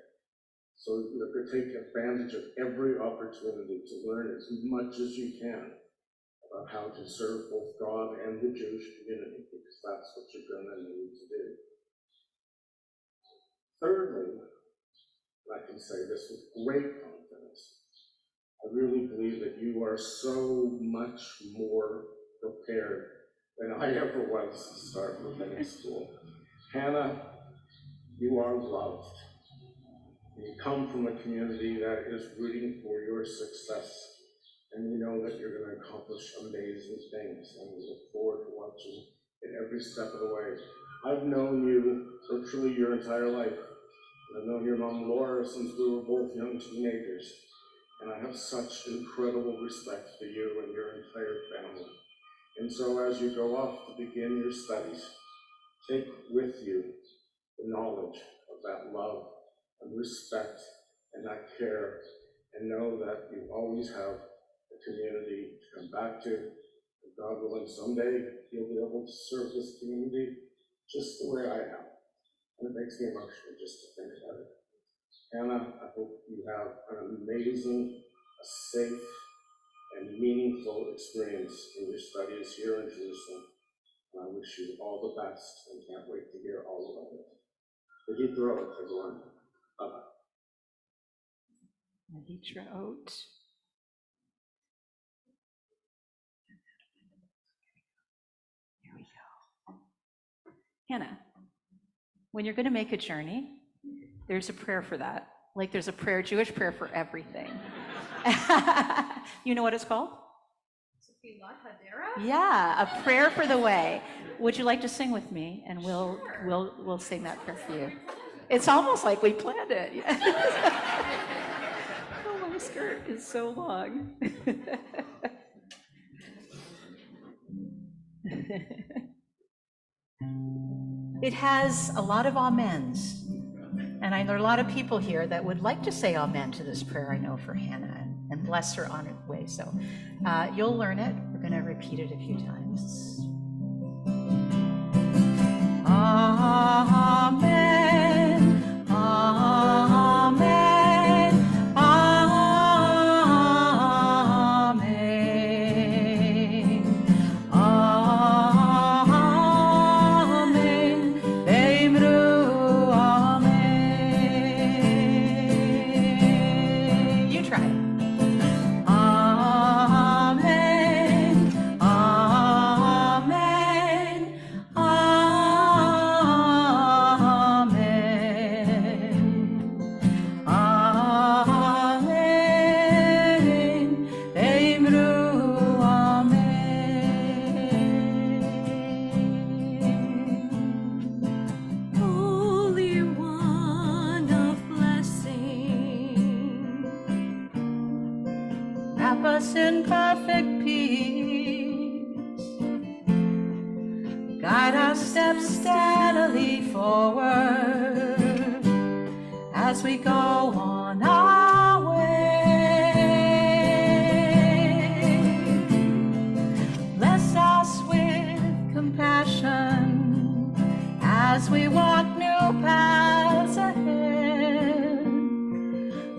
So you have to take advantage of every opportunity to learn as much as you can about how to serve both God and the Jewish community, because that's what you're going to need to do. Thirdly, and I can say this with great confidence, I really believe that you are so much more prepared than I ever was to start rabbinic school. Hannah, you are loved. You come from a community that is rooting for your success, and you know that you're going to accomplish amazing things, and we look forward to watching it every step of the way. I've known you virtually your entire life. I've known your mom, Laura, since we were both young teenagers, and I have such incredible respect for you and your entire family. And so as you go off to begin your studies, take with you the knowledge of that love and respect and that care, and know that you always have a community to come back to. And God willing, someday you'll be able to serve this community just the way I have. And it makes me emotional just to think about it. Hannah, I hope you have an amazing, a safe, and meaningful experience in your studies here in Jerusalem. And I wish you all the best and can't wait to hear all about it. להתראות, everyone. Bye-bye. להתראות. Here we go. Hannah, when you're going to make a journey, there's a prayer for that. Like there's a prayer, Jewish prayer for everything. You know what it's called? Yeah, a prayer for the way. Would you like to sing with me? And we'll sing that prayer for you. It's almost like we planned it. Oh, my skirt is so long. It has a lot of amens. And I know there are a lot of people here that would like to say amen to this prayer, I know, for Hannah, and bless her on her way. So you'll learn it. We're going to repeat it a few times. Amen. Amen. Amen. Amen. Beimru amen. You try it. Amen. Amen. Amen. Amen. Beimru amen. Holy One of blessing, wrap us in perfect peace. Guide our steps steadily forward as we go on our way. Bless us with compassion as we walk new paths ahead.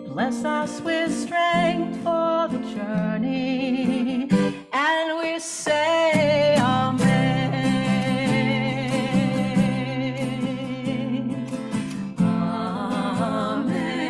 Bless us with strength for the journey, and we say amen. Amen.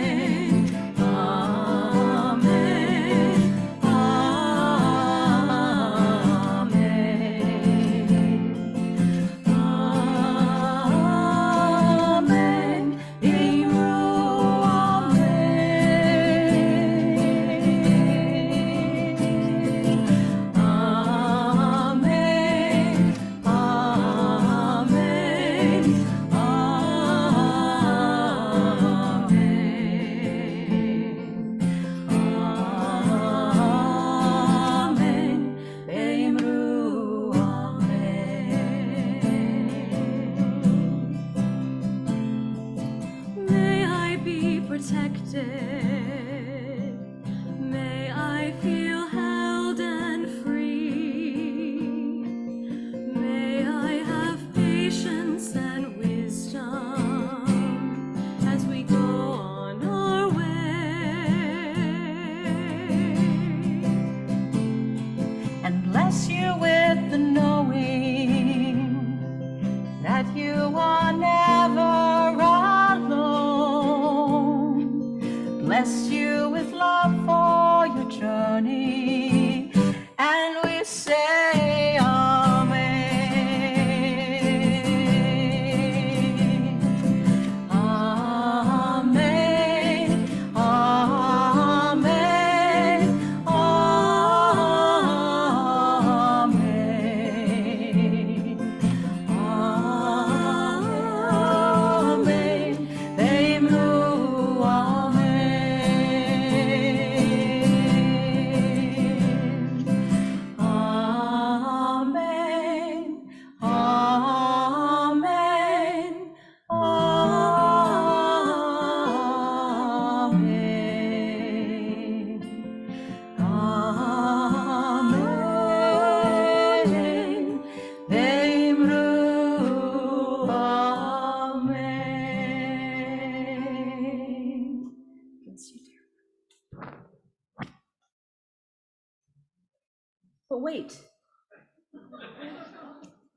But wait,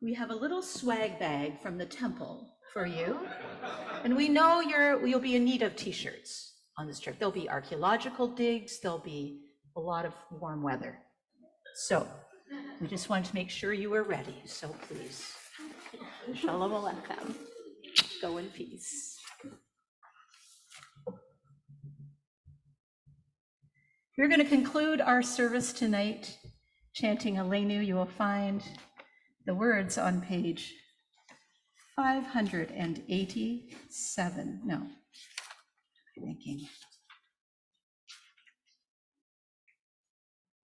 we have a little swag bag from the temple For you. And we know you'll be in need of t-shirts on this trip. There'll be archaeological digs, there'll be a lot of warm weather. So we just wanted to make sure you were ready, so please. Shalom Aleichem. Go in peace. We're going to conclude our service tonight chanting Aleinu. You will find the words on page 587. No, I'm thinking.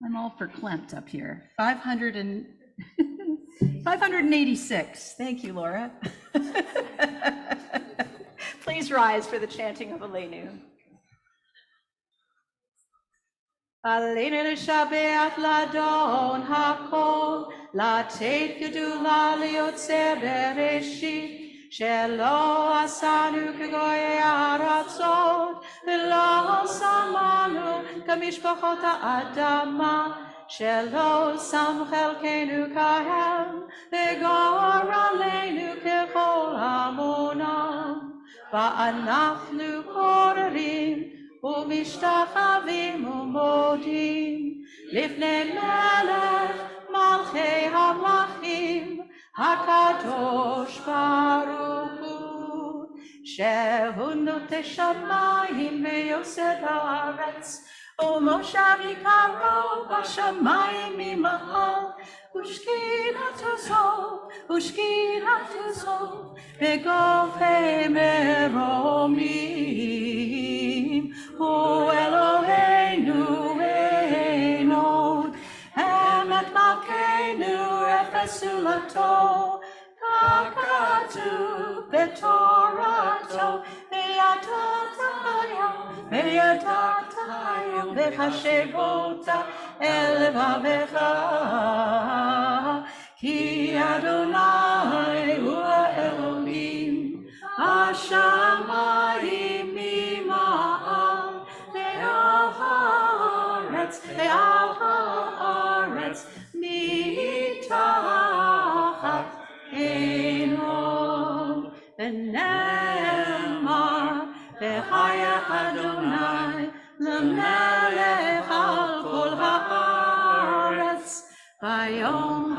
I'm all verklempt up here. 586. Thank you, Laura. Please rise for the chanting of Aleinu. Aleinu l'shabeach l'adon hakol, לתת גדולה ליוצר בראשית, שלא עשנו כגויי הארצות, ולא שמנו כמשפחות האדמה, שלא שם חלקנו כהם, וגור עלינו ככל המונם, ואנחנו קוראים ומשתחווים ומודים לפני מלך מלכי המלכים הקדוש ברוך הוא, שהוא נוטה שמיים ויוסד הארץ, ומושב יקרו בשמיים ממעל, ושכינתו זו בגופי מרומים, הוא אלוהינו אין עוד, אמת מלכנו אפס זולתו, כך כתוב בתורתו, וידעת היום וחשבות אל לבבך, כי אדוני הוא האלוהים, השמיים ממעל, ועל הארץ מתחת אין עוד. ונאמר וחייך אדוני למלך על כל הארץ, ביום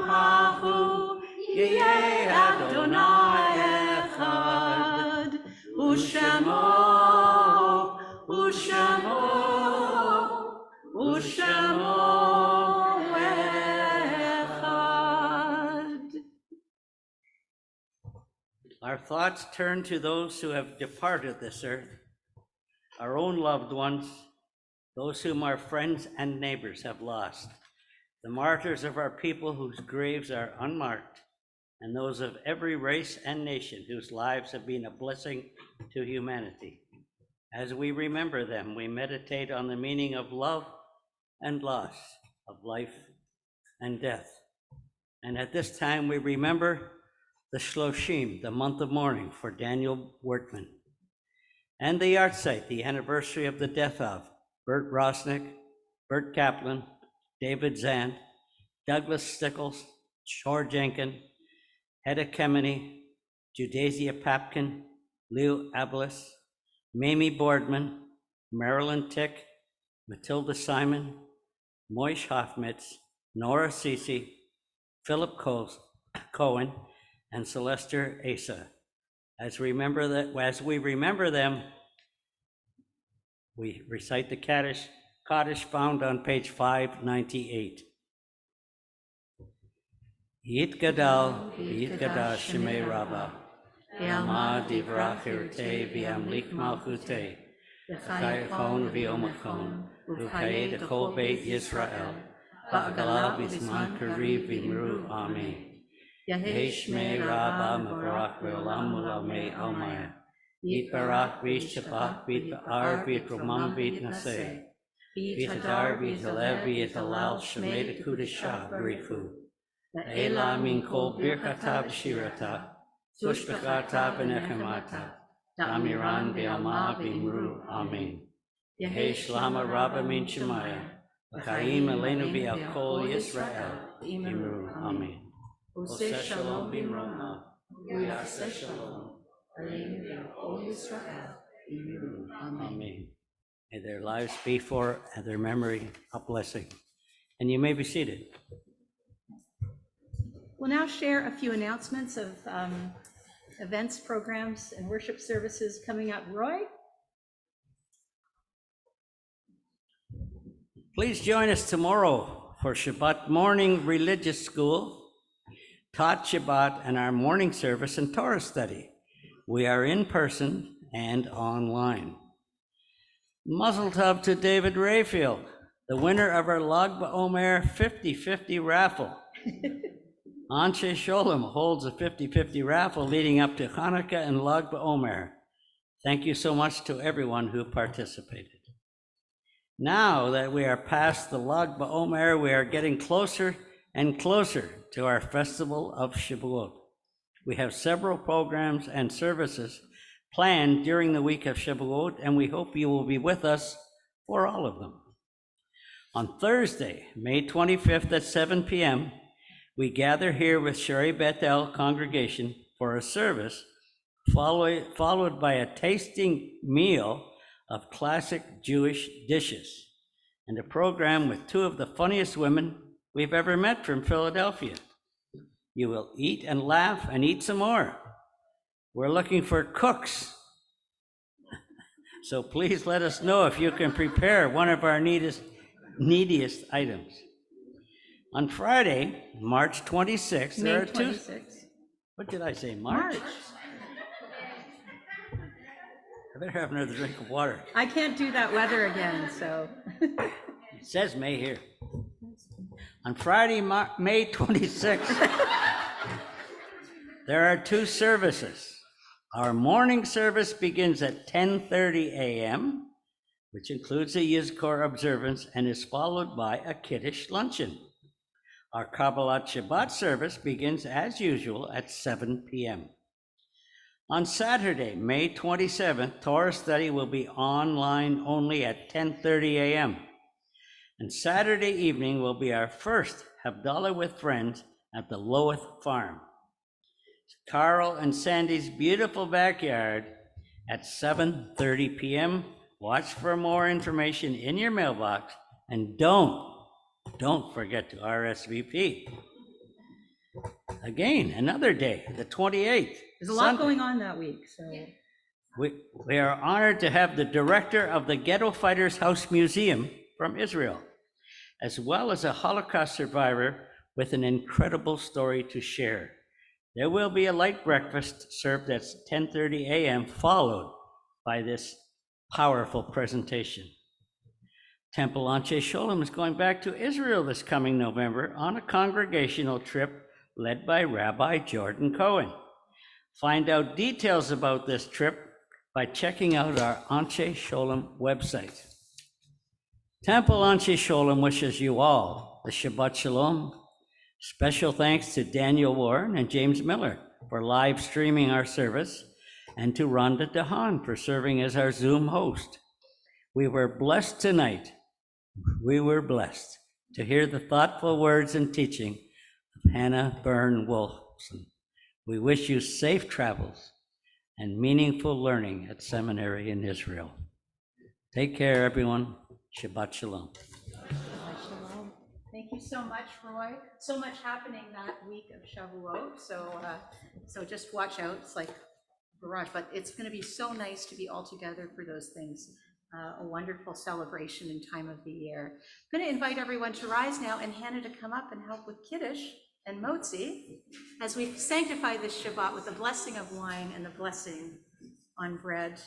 ההוא יהיה אדוני אחד, ושמו אחד. Our thoughts turn to those who have departed this earth, our own loved ones, those whom our friends and neighbors have lost, the martyrs of our people whose graves are unmarked, and those of every race and nation whose lives have been a blessing to humanity. As we remember them, we meditate on the meaning of love and loss, of life and death. And at this time, we remember the Shloshim, the month of mourning for Daniel Wortman, and the Yartzeit, the anniversary of the death of Bert Rosnick, Bert Kaplan, David Zand, Douglas Stickles, Shor Jenkin, Hedda Kemeny, Judasia Papkin, Leo Ablis, Mamie Boardman, Marilyn Tick, Matilda Simon, Moish Hofmitz, Nora Cece, Philip Cohen, and Celeste Asa. As we remember them, we recite the Kaddish found on page 598. Yitgadal v'yitgadash shemei Rabbah, v'yamad divrach hirtei v'yamlik malchutei, v'chayachon v'yomachon, v'chayed kol beit Yisrael, v'agala b'zman kariv v'imru amen. Yehi shmei Rabbah mevarach v'olam ulamei almaya, yitbarach v'yishtabach v'yitba'ar v'yitromam v'yitnaseh, v'yitadar v'yitalev v'yitalal shmei dekudashah b'richu. Ela min kol birkata v'shirata, tushbechata v'nechemata, damiran v'alma v'imru, amen. Yehi shlama Rabba min shemaya, Chaim Aleinu v'al kol Yisrael. Imru. Amen. Oseh shalom b'mroma, u'yaseh shalom, aleinu v'al kol Yisrael. Amen. May their lives be for and their memory a blessing. And you may be seated. We'll now share a few announcements of events, programs, and worship services coming up. Roy? Please join us tomorrow for Shabbat morning religious school, taught Shabbat, and our morning service and Torah study. We are in person and online. Mazel tov to David Rayfield, the winner of our Lag BaOmer 50-50 raffle. Anshe Sholem holds a 50-50 raffle leading up to Hanukkah and Lag BaOmer. Thank you so much to everyone who participated. Now that we are past the Lag BaOmer, we are getting closer and closer to our festival of Shavuot. We have several programs and services planned during the week of Shavuot, and we hope you will be with us for all of them. On Thursday, May 25th at 7 p.m., we gather here with Sherry Bethel congregation for a service followed by a tasting meal of classic Jewish dishes and a program with two of the funniest women we've ever met from Philadelphia. You will eat and laugh and eat some more. We're looking for cooks. So please let us know if you can prepare one of our neediest items. On Friday, March 26th, May there are 26th. What did I say, March? I better have another drink of water. I can't do that weather again, so. It says May here. On Friday, May 26th, there are two services. Our morning service begins at 10:30 a.m., which includes a Yizkor observance and is followed by a Kiddush luncheon. Our Kabbalat Shabbat service begins as usual at 7 p.m. On Saturday, May 27th, Torah study will be online only at 10:30 a.m. And Saturday evening will be our first Havdalah with friends at the Loweth Farm. Carl and Sandy's beautiful backyard at 7:30 p.m. Watch for more information in your mailbox, and don't forget to RSVP. Again, another day, the 28th. There's a lot going on that week, so. We are honored to have the director of the Ghetto Fighters House Museum from Israel, as well as a Holocaust survivor with an incredible story to share. There will be a light breakfast served at 10:30 a.m., followed by this powerful presentation. Temple Anshe Sholem is going back to Israel this coming November on a congregational trip led by Rabbi Jordan Cohen. Find out details about this trip by checking out our Anshe Sholem website. Temple Anshe Sholem wishes you all the Shabbat Shalom. Special thanks to Daniel Warren and James Miller for live streaming our service, and to Rhonda DeHaan for serving as our Zoom host. We were blessed tonight. We were blessed to hear the thoughtful words and teaching of Hannah Byrne Wolfson. We wish you safe travels and meaningful learning at seminary in Israel. Take care, everyone. Shabbat Shalom. Thank you so much, Roy. So much happening that week of Shavuot. So just watch out. It's like a barrage, but it's going to be so nice to be all together for those things. A wonderful celebration and time of the year. I'm going to invite everyone to rise now, and Hannah to come up and help with Kiddush and Motzi as we sanctify this Shabbat with the blessing of wine and the blessing on bread.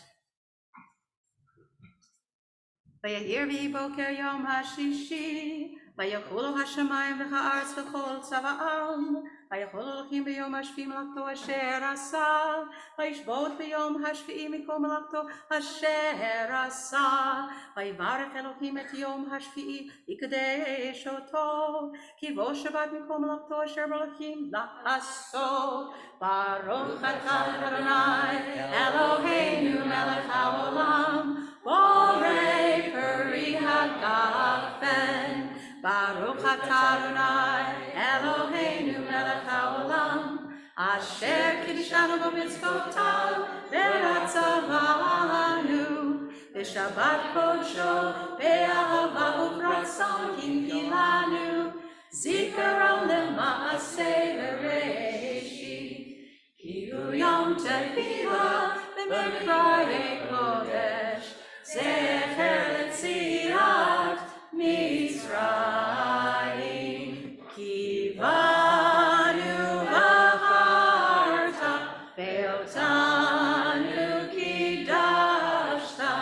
ויהי ויהי בוקר יום השישי, ויחולו השמיים והארץ וכל צבאם, ויחול אלוהים ביום השביעי מלאכתו אשר עשה, וישבות ביום השביעי מכל מלאכתו אשר עשה, ויברך אלוהים את יום השביעי, יקדש אותו, כי בו שבת מכל מלאכתו אשר אלוהים לעשות. ברוך אתה אדוני אלוהינו מלך העולם, בורא פרי הגפן, atah Adonai Eloheinu melech haolam, asher kiddushanu b'mitzvotav v'ratzavanu, v'shabbat kodsho ve'ahavahu v'ratzon hinkilanu, zikaron lema'aseh v'reishi, kihu yom tefilah b'mikrayei kodesh, zecher l'tziat Mitzrayim, kivanu v'acharta, ve'otanu kidashta,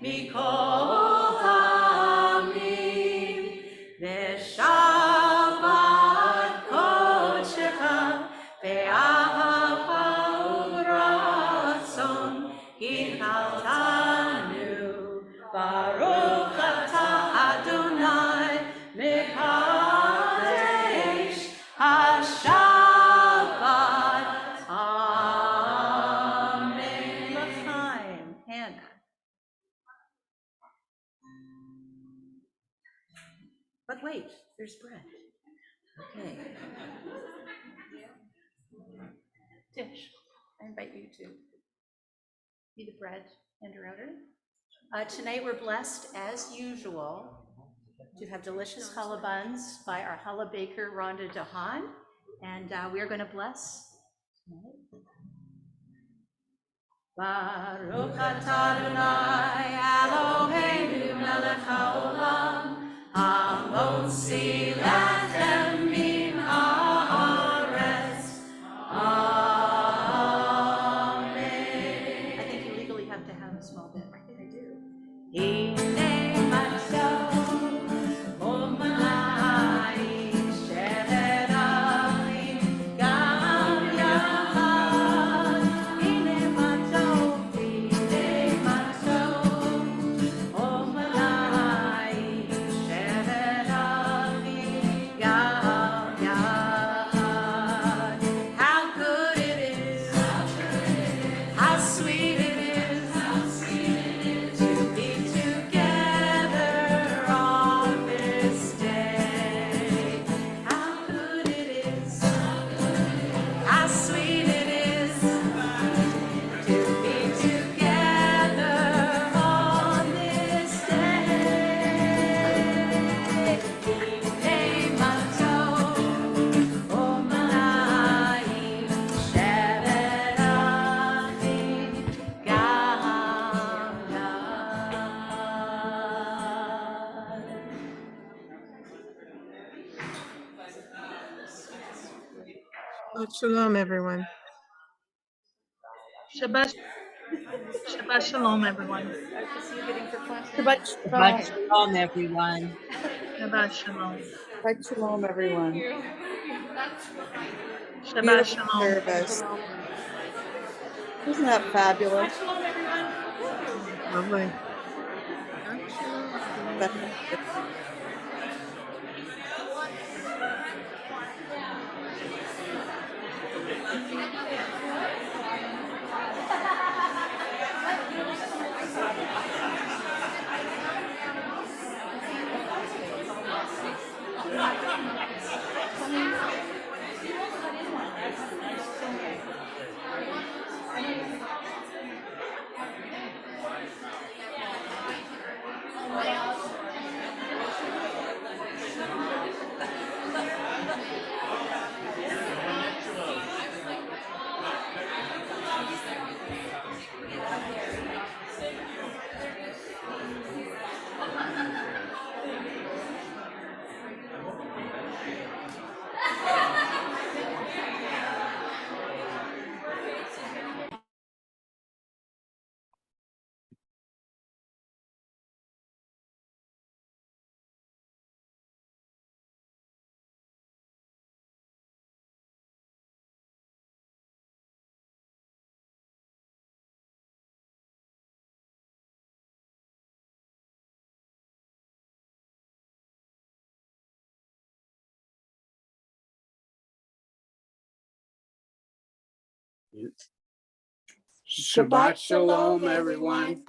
mikol ha'amim, ve'shabbat kodshecha, ve'ahava u'ratzon, hinaltanu, Baruch atah Adonai mekadesh hashabbat. Amen. L'chaim. Hannah. But wait, there's bread. Okay. Tish, I invite you to be the bread hander outer. Tonight we're blessed, as usual, to have delicious challah buns by our challah baker, Rhonda Dahan, and we are going to bless tonight. Baruch atah Adonai Eloheinu melech haolam, hamotzi lechem min haaretz. Amen. I think you legally have to have a small bit. I think I do. Hine matov, omanai, she'eravim, gam yachad. Hine matov, omanai, she'eravim, gam yachad. How good it is, how sweet it is, to be together on this day. How good it is, how sweet it is, to be together on this day. Hine matov, omanai, she'eravim, gam Shalom, everyone. Shabbat shalom, everyone. Shabbat shalom, everyone. Shabbat shalom. Shabbat shalom, everyone. Shabbat Beautiful shalom. service. Isn't that fabulous? Lovely. Shabbat shalom, everyone.